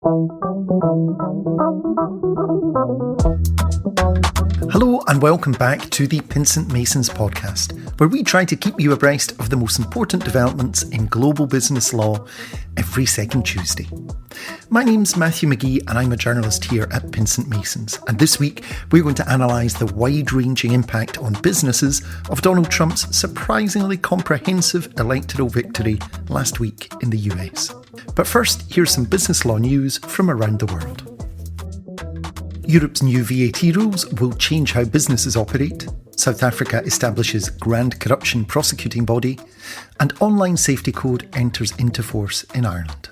Hello and welcome back to the Pinsent Masons podcast, where we try to keep you abreast of the most important developments in global business law every second Tuesday. My name's Matthew McGee and I'm a journalist here at Pinsent Masons, and this week we're going to analyse the wide-ranging impact on businesses of Donald Trump's surprisingly comprehensive electoral victory last week in the US. But first, here's some business law news from around the world. Europe's new VAT rules will change how businesses operate. South Africa establishes Grand Corruption Prosecuting Body, and Online Safety Code enters into force in Ireland.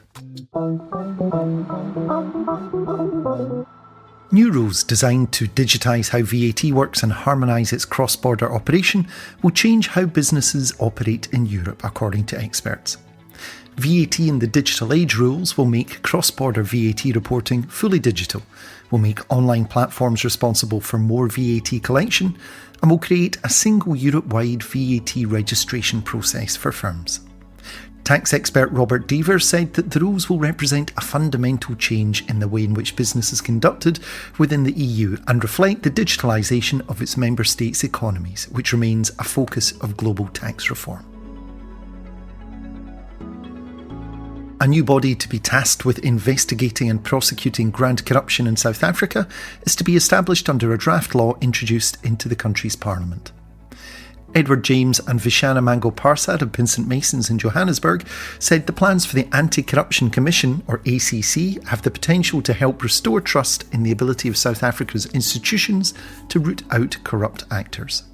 New rules designed to digitise how VAT works and harmonise its cross-border operation will change how businesses operate in Europe, according to experts. VAT in the digital age rules will make cross-border VAT reporting fully digital, will make online platforms responsible for more VAT collection, and will create a single Europe-wide VAT registration process for firms. Tax expert Robert Deaver said that the rules will represent a fundamental change in the way in which business is conducted within the EU and reflect the digitalisation of its member states' economies, which remains a focus of global tax reform. A new body to be tasked with investigating and prosecuting grand corruption in South Africa is to be established under a draft law introduced into the country's parliament. Edward James and Vishana Mango-Parsad of Pinsent Masons in Johannesburg said the plans for the Anti-Corruption Commission, or ACC, have the potential to help restore trust in the ability of South Africa's institutions to root out corrupt actors.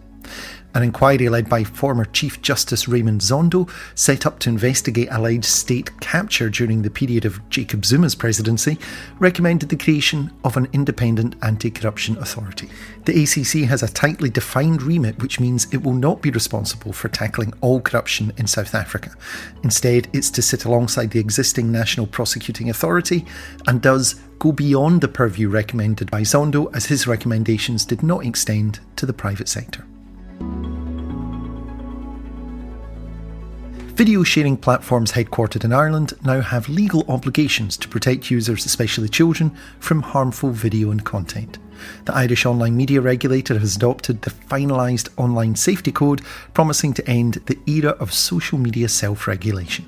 An inquiry led by former Chief Justice Raymond Zondo, set up to investigate alleged state capture during the period of Jacob Zuma's presidency, recommended the creation of an independent anti-corruption authority. The ACC has a tightly defined remit, which means it will not be responsible for tackling all corruption in South Africa. Instead, it's to sit alongside the existing National Prosecuting Authority and does go beyond the purview recommended by Zondo, as his recommendations did not extend to the private sector. Video sharing platforms headquartered in Ireland now have legal obligations to protect users, especially children, from harmful video and content. The Irish online media regulator has adopted the finalised Online Safety Code, promising to end the era of social media self-regulation.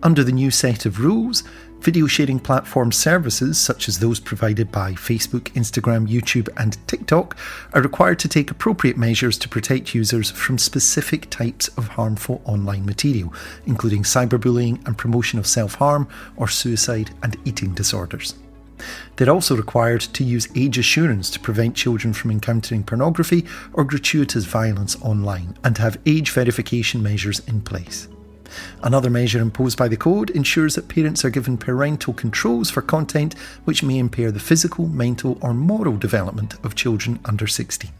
Under the new set of rules, video sharing platform services, such as those provided by Facebook, Instagram, YouTube and TikTok, are required to take appropriate measures to protect users from specific types of harmful online material, including cyberbullying and promotion of self-harm or suicide and eating disorders. They're also required to use age assurance to prevent children from encountering pornography or gratuitous violence online, and have age verification measures in place. Another measure imposed by the code ensures that parents are given parental controls for content which may impair the physical, mental or moral development of children under 16.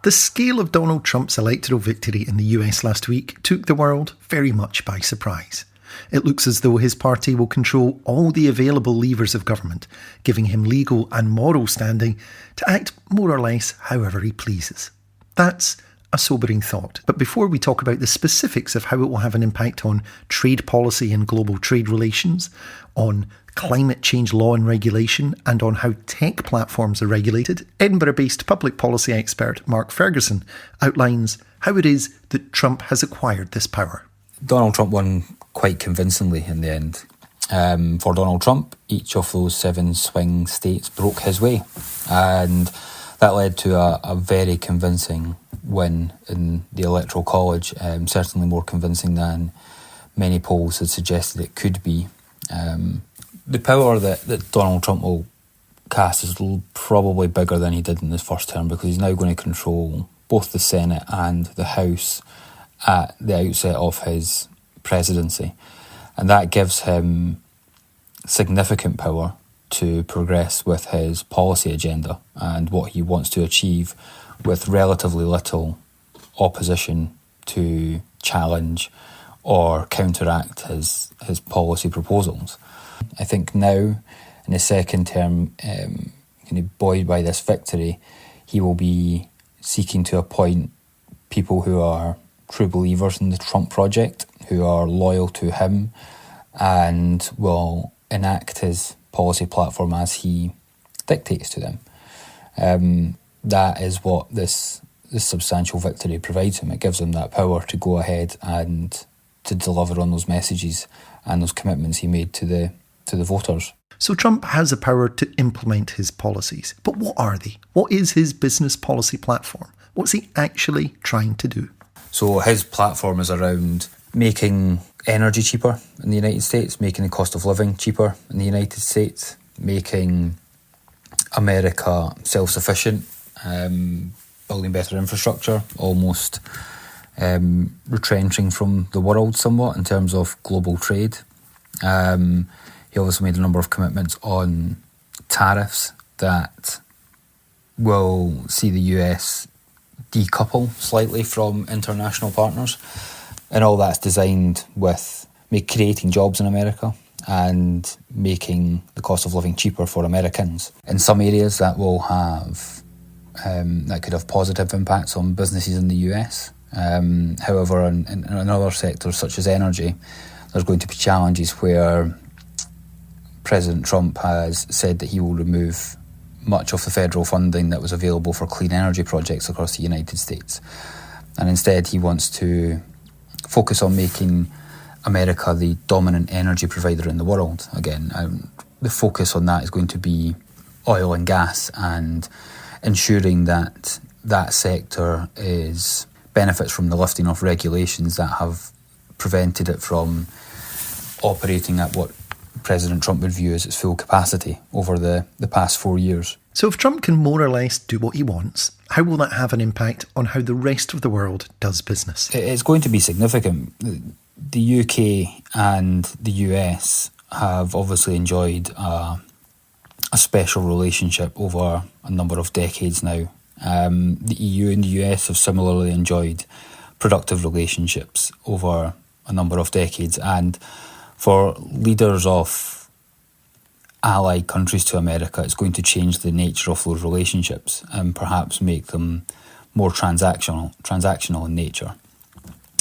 The scale of Donald Trump's electoral victory in the US last week took the world very much by surprise. It looks as though his party will control all the available levers of government, giving him legal and moral standing to act more or less however he pleases. That's a sobering thought. But before we talk about the specifics of how it will have an impact on trade policy and global trade relations, on climate change law and regulation, and on how tech platforms are regulated, Edinburgh-based public policy expert Mark Ferguson outlines how it is that Trump has acquired this power. Donald Trump won quite convincingly in the end. For Donald Trump, each of those 7 swing states broke his way, and that led to a very convincing win in the Electoral College, certainly more convincing than many polls had suggested it could be. The power that Donald Trump will cast is probably bigger than he did in his first term, because he's now going to control both the Senate and the House at the outset of his presidency. And that gives him significant power to progress with his policy agenda and what he wants to achieve, with relatively little opposition to challenge or counteract his policy proposals. I think now, in his second term, buoyed by this victory, he will be seeking to appoint people who are true believers in the Trump project, who are loyal to him and will enact his policy platform as he dictates to them. That is what this substantial victory provides him. It gives him that power to go ahead and to deliver on those messages and those commitments he made to the voters. So Trump has the power to implement his policies. But what are they? What is his business policy platform? What's he actually trying to do? So his platform is around making energy cheaper in the United States, making the cost of living cheaper in the United States, making America self-sufficient, building better infrastructure, almost retrenching from the world somewhat in terms of global trade. He also made a number of commitments on tariffs that will see the US decouple slightly from international partners. And all that's designed with creating jobs in America and making the cost of living cheaper for Americans. In some areas that will have that could have positive impacts on businesses in the US. However, in other sectors such as energy, there's going to be challenges where President Trump has said that he will remove much of the federal funding that was available for clean energy projects across the United States. And instead he wants to focus on making America the dominant energy provider in the world. Again, the focus on that is going to be oil and gas and ensuring that that sector benefits from the lifting of regulations that have prevented it from operating at what President Trump would view as its full capacity over the past 4 years. So if Trump can more or less do what he wants, how will that have an impact on how the rest of the world does business? It's going to be significant. The UK and the US have obviously enjoyed a special relationship over a number of decades now. The EU and the US have similarly enjoyed productive relationships over a number of decades, and for leaders of allied countries to America, it's going to change the nature of those relationships and perhaps make them more transactional in nature.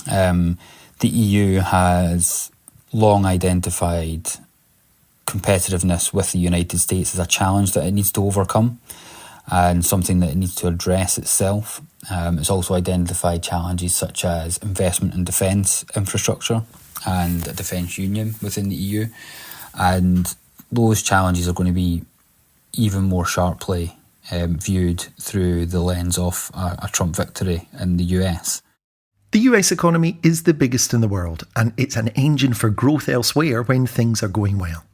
The EU has long identified competitiveness with the United States as a challenge that it needs to overcome and something that it needs to address itself. It's also identified challenges such as investment in defence infrastructure and a defence union within the EU. And those challenges are going to be even more sharply viewed through the lens of a Trump victory in the US. The US economy is the biggest in the world, and it's an engine for growth elsewhere when things are going well.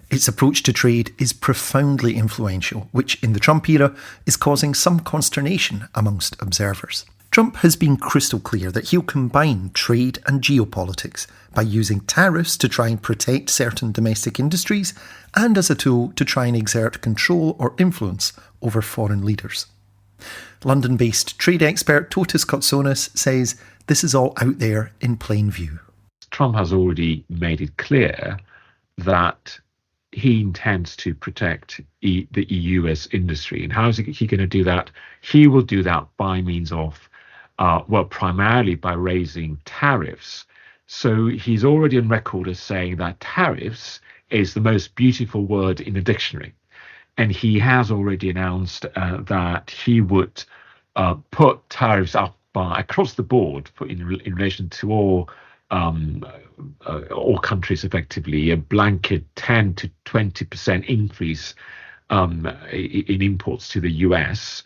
Its approach to trade is profoundly influential, which in the Trump era is causing some consternation amongst observers. Trump has been crystal clear that he'll combine trade and geopolitics by using tariffs to try and protect certain domestic industries and as a tool to try and exert control or influence over foreign leaders. London-based trade expert Totis Kotsonis says this is all out there in plain view. Trump has already made it clear that he intends to protect the US industry. And how is he going to do that? He will do that by means of primarily by raising tariffs. So he's already on record as saying that tariffs is the most beautiful word in the dictionary. And he has already announced that he would put tariffs up across the board in relation to all countries, effectively, a blanket 10 to 20% increase in imports to the US.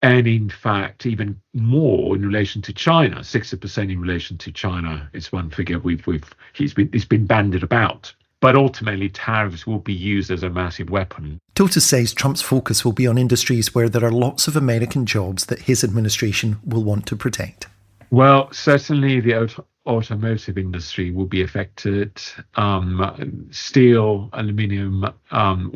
And in fact, even more in relation to China, 60% in relation to China is one figure it's been bandied about. But ultimately, tariffs will be used as a massive weapon. Totis says Trump's focus will be on industries where there are lots of American jobs that his administration will want to protect. Well, certainly the automotive industry will be affected. Steel, aluminium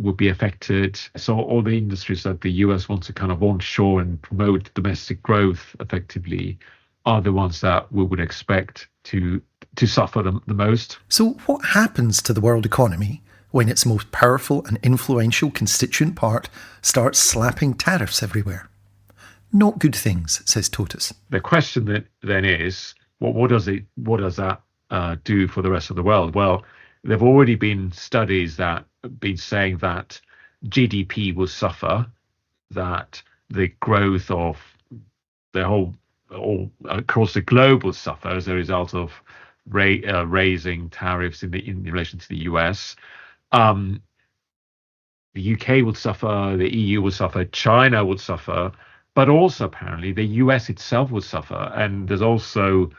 will be affected. So all the industries that the US wants to kind of onshore and promote domestic growth effectively are the ones that we would expect to suffer the most. So what happens to the world economy when its most powerful and influential constituent part starts slapping tariffs everywhere? Not good things, says Totis. The question then is, what does that do for the rest of the world? Well, there have already been studies that have been saying that GDP will suffer, that the growth of the whole all across the globe will suffer as a result of raising tariffs in relation to the US. The UK would suffer, the EU would suffer, China would suffer, but also apparently the US itself would suffer. And there's also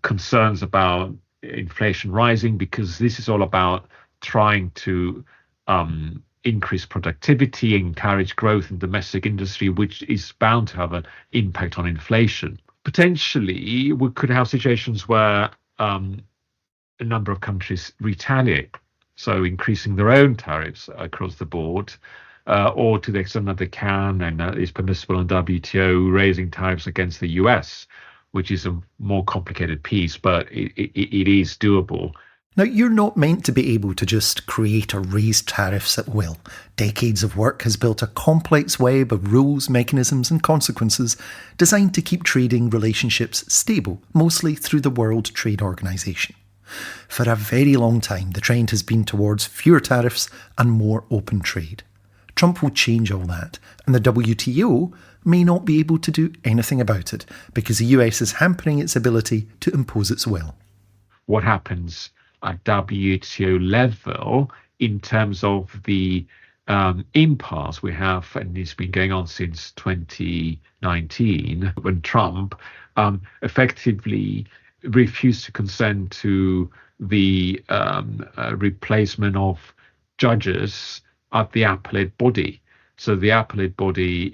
concerns about inflation rising, because this is all about trying to increase productivity, encourage growth in domestic industry, which is bound to have an impact on inflation. Potentially, we could have situations where a number of countries retaliate, so increasing their own tariffs across the board, or to the extent that they can, and that is permissible in WTO, raising tariffs against the US, which is a more complicated piece, but it is doable. Now, you're not meant to be able to just create or raise tariffs at will. Decades of work has built a complex web of rules, mechanisms and consequences designed to keep trading relationships stable, mostly through the World Trade Organization. For a very long time, the trend has been towards fewer tariffs and more open trade. Trump will change all that, and the WTO may not be able to do anything about it because the US is hampering its ability to impose its will. What happens at WTO level in terms of the impasse we have, and it's been going on since 2019, when Trump effectively refused to consent to the replacement of judges at the appellate body. So the appellate body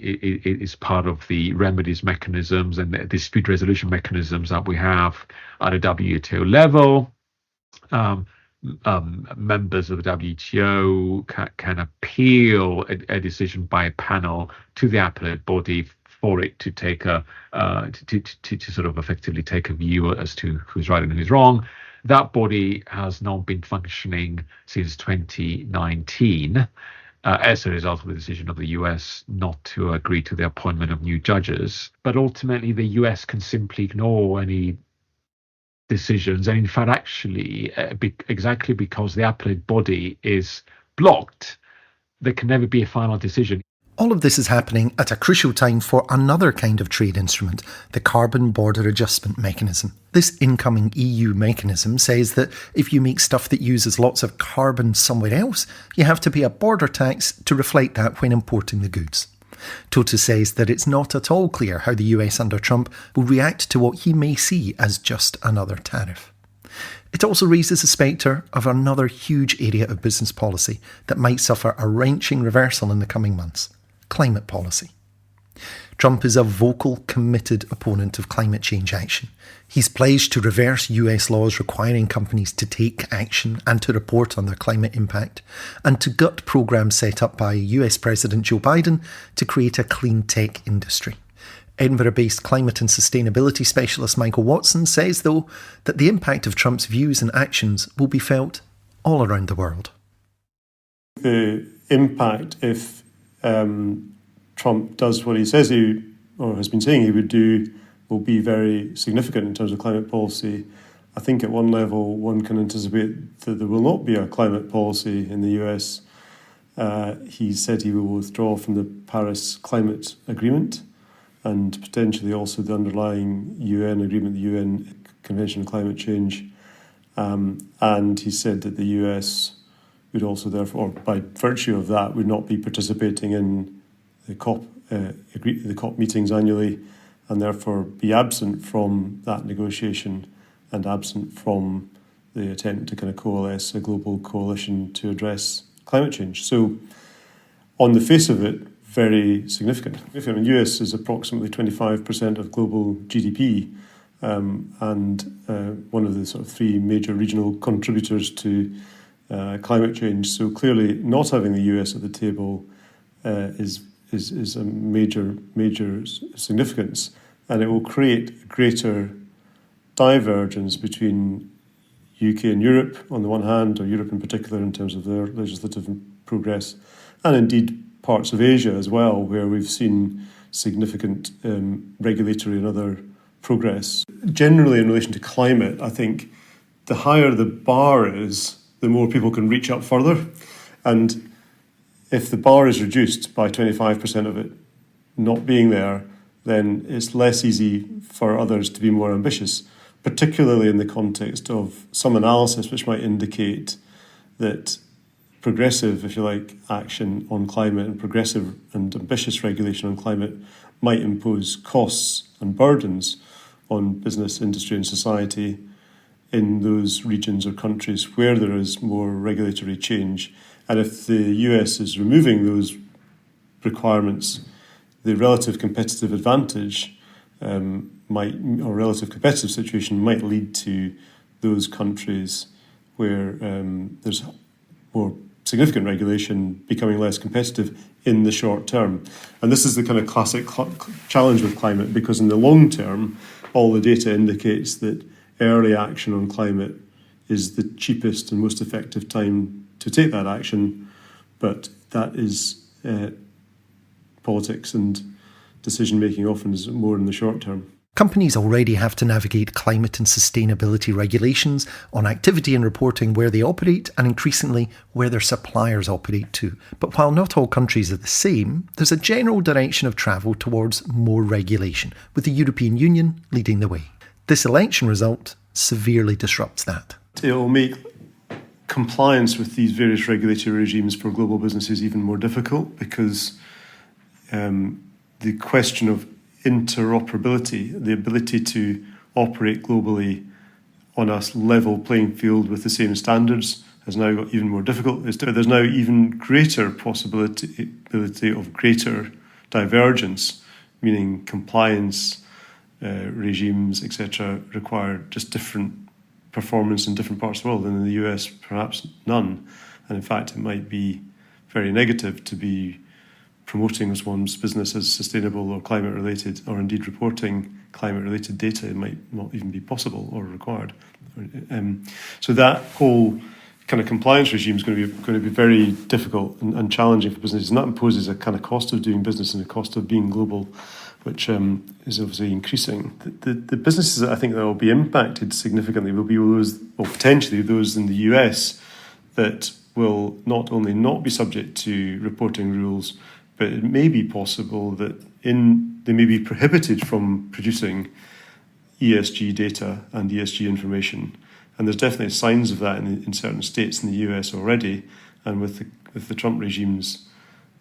is part of the remedies mechanisms and the dispute resolution mechanisms that we have at a WTO level. Members of the WTO can appeal a decision by a panel to the appellate body for it to take to sort of effectively take a view as to who's right and who's wrong. That body has not been functioning since 2019 as a result of the decision of the US not to agree to the appointment of new judges. But ultimately, the US can simply ignore any decisions, and in fact, actually, exactly because the appellate body is blocked, there can never be a final decision. All of this is happening at a crucial time for another kind of trade instrument, the Carbon Border Adjustment Mechanism. This incoming EU mechanism says that if you make stuff that uses lots of carbon somewhere else, you have to pay a border tax to reflect that when importing the goods. Toto says that it's not at all clear how the US under Trump will react to what he may see as just another tariff. It also raises the spectre of another huge area of business policy that might suffer a wrenching reversal in the coming months: climate policy. Trump is a vocal, committed opponent of climate change action. He's pledged to reverse US laws requiring companies to take action and to report on their climate impact, and to gut programs set up by US President Joe Biden to create a clean tech industry. Edinburgh-based climate and sustainability specialist Michael Watson says, though, that the impact of Trump's views and actions will be felt all around the world. The impact, if Trump does what he says he, or has been saying he would do, will be very significant in terms of climate policy. I think at one level one can anticipate that there will not be a climate policy in the US. He said he will withdraw from the Paris Climate Agreement and potentially also the underlying UN agreement, the UN Convention on Climate Change. And he said that the US would also therefore, by virtue of that, would not be participating in the COP meetings annually, and therefore be absent from that negotiation and absent from the attempt to kind of coalesce a global coalition to address climate change. So, on the face of it, very significant. The US is approximately 25% of global GDP, and one of the sort of three major regional contributors to climate change. So clearly, not having the US at the table is a major significance, and it will create greater divergence between UK and Europe on the one hand, or Europe in particular in terms of their legislative progress, and indeed parts of Asia as well, where we've seen significant regulatory and other progress. Generally, in relation to climate, I think the higher the bar is, the more people can reach up further. And if the bar is reduced by 25% of it not being there, then it's less easy for others to be more ambitious, particularly in the context of some analysis which might indicate that progressive, if you like, action on climate and progressive and ambitious regulation on climate might impose costs and burdens on business, industry and society in those regions or countries where there is more regulatory change. And if the US is removing those requirements, the relative competitive advantage or relative competitive situation might lead to those countries where there's more significant regulation becoming less competitive in the short term. And this is the kind of classic challenge with climate, because in the long term, all the data indicates that early action on climate is the cheapest and most effective time to take that action, but that is politics and decision-making often is more in the short term. Companies already have to navigate climate and sustainability regulations on activity and reporting where they operate, and increasingly where their suppliers operate too. But while not all countries are the same, there's a general direction of travel towards more regulation, with the European Union leading the way. This election result severely disrupts that. It will make compliance with these various regulatory regimes for global businesses even more difficult, because the question of interoperability, the ability to operate globally on a level playing field with the same standards, has now got even more difficult. There's now even greater possibility of greater divergence, meaning compliance regimes, etc., require just different performance in different parts of the world, and in the US, perhaps none. And in fact, it might be very negative to be promoting as one's business as sustainable or climate related, or indeed reporting climate related data. It might not even be possible or required. So that whole kind of compliance regime is going to be very difficult and challenging for businesses, and that imposes a kind of cost of doing business and a cost of being global, which is obviously increasing. The businesses that I think that will be impacted significantly will be those, or potentially those in the US, that will not only not be subject to reporting rules, but it may be possible that they may be prohibited from producing ESG data and ESG information. And there's definitely signs of that in certain states in the US already. And with the Trump regime's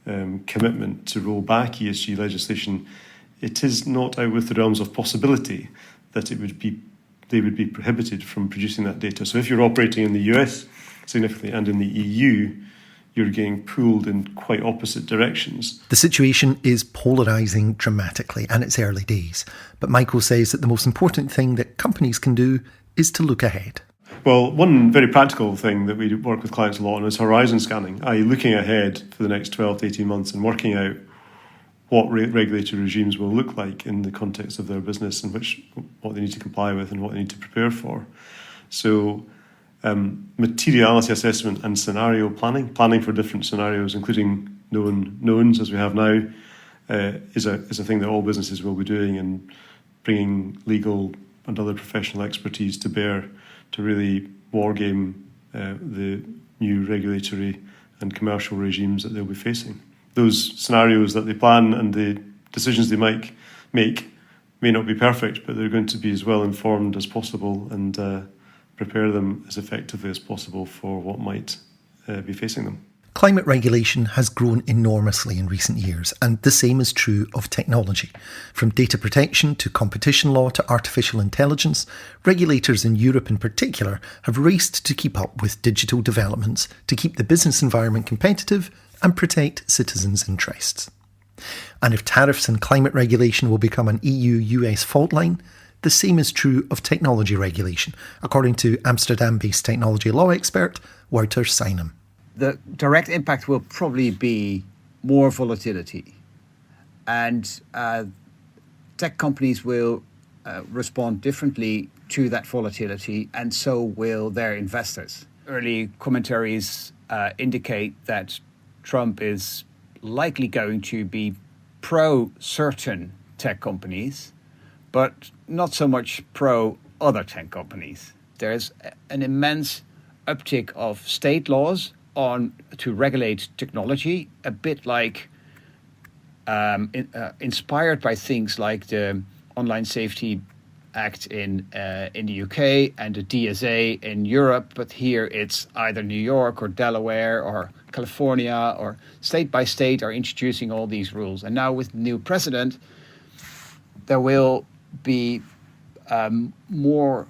commitment to roll back ESG legislation, it is not out with the realms of possibility that they would be prohibited from producing that data. So if you're operating in the US significantly and in the EU, you're getting pulled in quite opposite directions. The situation is polarising dramatically, and it's early days. But Michael says that the most important thing that companies can do is to look ahead. Well, one very practical thing that we work with clients a lot on is horizon scanning, i.e. looking ahead for the next 12 to 18 months and working out what regulatory regimes will look like in the context of their business, and what they need to comply with and what they need to prepare for. So materiality assessment and scenario planning for different scenarios, including known knowns as we have now, is a thing that all businesses will be doing, and bringing legal and other professional expertise to bear to really wargame the new regulatory and commercial regimes that they'll be facing. Those scenarios that they plan and the decisions they might make may not be perfect, but they're going to be as well informed as possible and prepare them as effectively as possible for what might be facing them. Climate regulation has grown enormously in recent years, and the same is true of technology. From data protection to competition law to artificial intelligence, regulators in Europe in particular have raced to keep up with digital developments to keep the business environment competitive and protect citizens' interests. And if tariffs and climate regulation will become an EU-US fault line, the same is true of technology regulation, according to Amsterdam-based technology law expert Wouter Seinem. The direct impact will probably be more volatility, and tech companies will respond differently to that volatility, and so will their investors. Early commentaries indicate that Trump is likely going to be pro certain tech companies, but not so much pro other tech companies. there's an immense uptick of state laws to regulate technology, a bit like inspired by things like the Online Safety Act in the UK and the DSA in Europe, but here it's either New York or Delaware or California, or state by state are introducing all these rules. And now with the new president, there will be more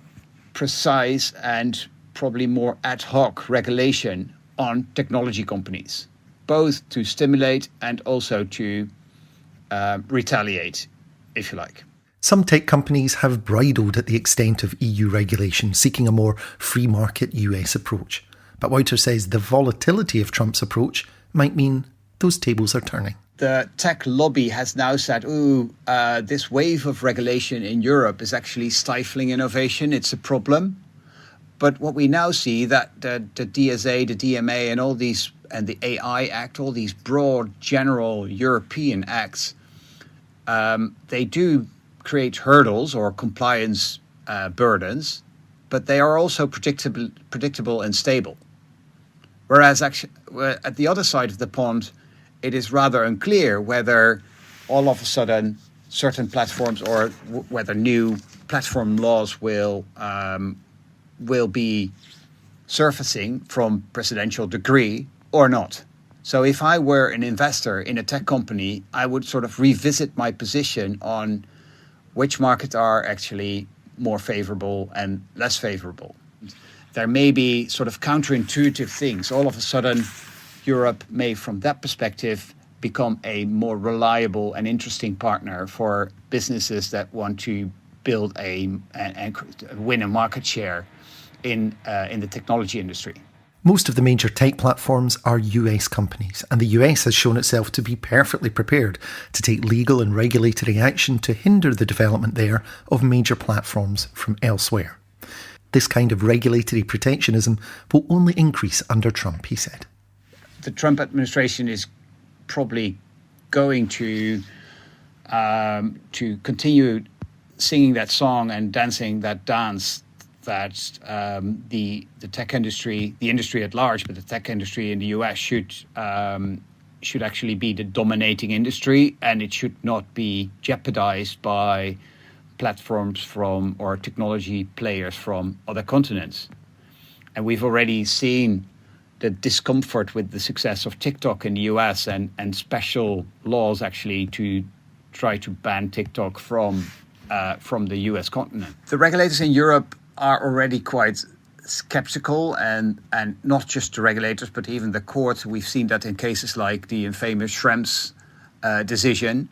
precise and probably more ad hoc regulation on technology companies, both to stimulate and also to retaliate, if you like. Some tech companies have bridled at the extent of EU regulation, seeking a more free market US approach. But Wouter says the volatility of Trump's approach might mean those tables are turning. The tech lobby has now said, this wave of regulation in Europe is actually stifling innovation. It's a problem. But what we now see that the DSA, the DMA, and all these, and the AI Act, all these broad, general European acts, they do create hurdles or compliance burdens, but they are also predictable and stable. Whereas actually, at the other side of the pond, it is rather unclear whether all of a sudden certain platforms or whether new platform laws will be surfacing from presidential decree or not. So if I were an investor in a tech company, I would sort of revisit my position on which markets are actually more favorable and less favorable. There may be sort of counterintuitive things. All of a sudden, Europe may, from that perspective, become a more reliable and interesting partner for businesses that want to build and win a market share in the technology industry. Most of the major tech platforms are US companies, and the US has shown itself to be perfectly prepared to take legal and regulatory action to hinder the development there of major platforms from elsewhere. This kind of regulatory protectionism will only increase under Trump, he said. The Trump administration is probably going to continue singing that song and dancing that dance that the tech industry, the industry at large, but the tech industry in the US should actually be the dominating industry, and it should not be jeopardized by platforms from or technology players from other continents. And we've already seen the discomfort with the success of TikTok in the US and special laws actually to try to ban TikTok from the US continent. The regulators in Europe are already quite skeptical, and not just the regulators, but even the courts. We've seen that in cases like the infamous Schrems decision.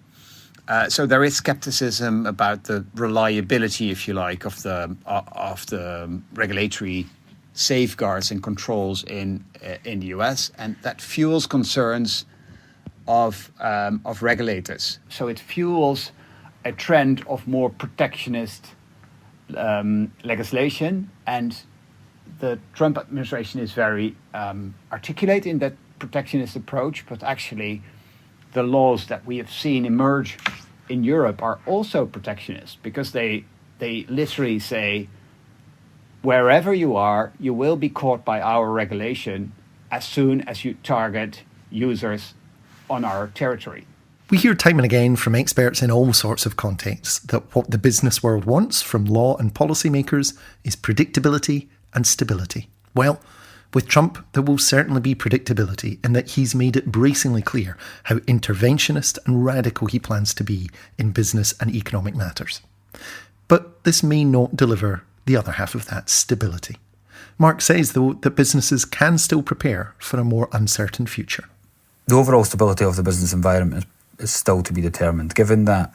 So there is skepticism about the reliability, if you like, of the regulatory safeguards and controls in the US, and that fuels concerns of regulators. So it fuels a trend of more protectionist legislation, and the Trump administration is very articulate in that protectionist approach, but actually the laws that we have seen emerge in Europe are also protectionist, because they literally say, wherever you are, you will be caught by our regulation as soon as you target users on our territory. We hear time and again from experts in all sorts of contexts that what the business world wants from law and policymakers is predictability and stability. Well, with Trump, there will certainly be predictability in that he's made it bracingly clear how interventionist and radical he plans to be in business and economic matters. But this may not deliver the other half of that stability. Mark says, though, that businesses can still prepare for a more uncertain future. The overall stability of the business environment is still to be determined, given that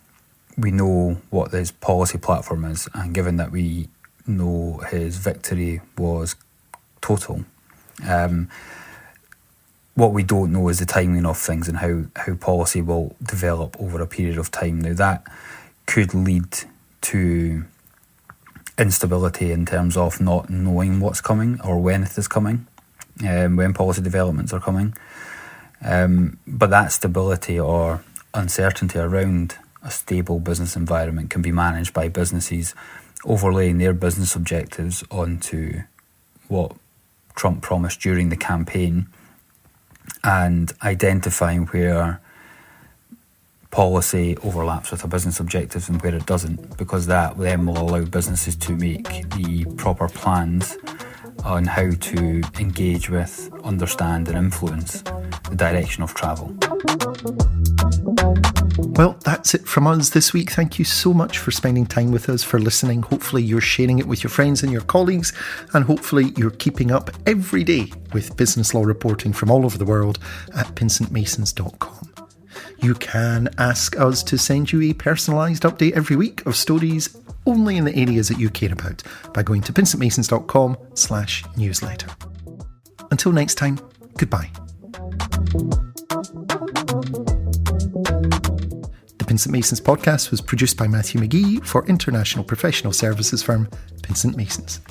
we know what his policy platform is, and given that we know his victory was total. What we don't know is the timing of things and how policy will develop over a period of time. Now, that could lead to instability in terms of not knowing what's coming or when it is coming, when policy developments are coming. But that stability or uncertainty around a stable business environment can be managed by businesses overlaying their business objectives onto what Trump promised during the campaign and identifying where policy overlaps with our business objectives and where it doesn't, because that then will allow businesses to make the proper plans on how to engage with, understand and influence the direction of travel. Well, that's it from us this week. Thank you so much for spending time with us, for listening. Hopefully you're sharing it with your friends and your colleagues, and hopefully you're keeping up every day with business law reporting from all over the world at pinsentmasons.com. You can ask us to send you a personalised update every week of stories only in the areas that you care about by going to pinsentmasons.com/newsletter. Until next time, goodbye. The Pinsent Masons podcast was produced by Matthew McGee for international professional services firm Pinsent Masons.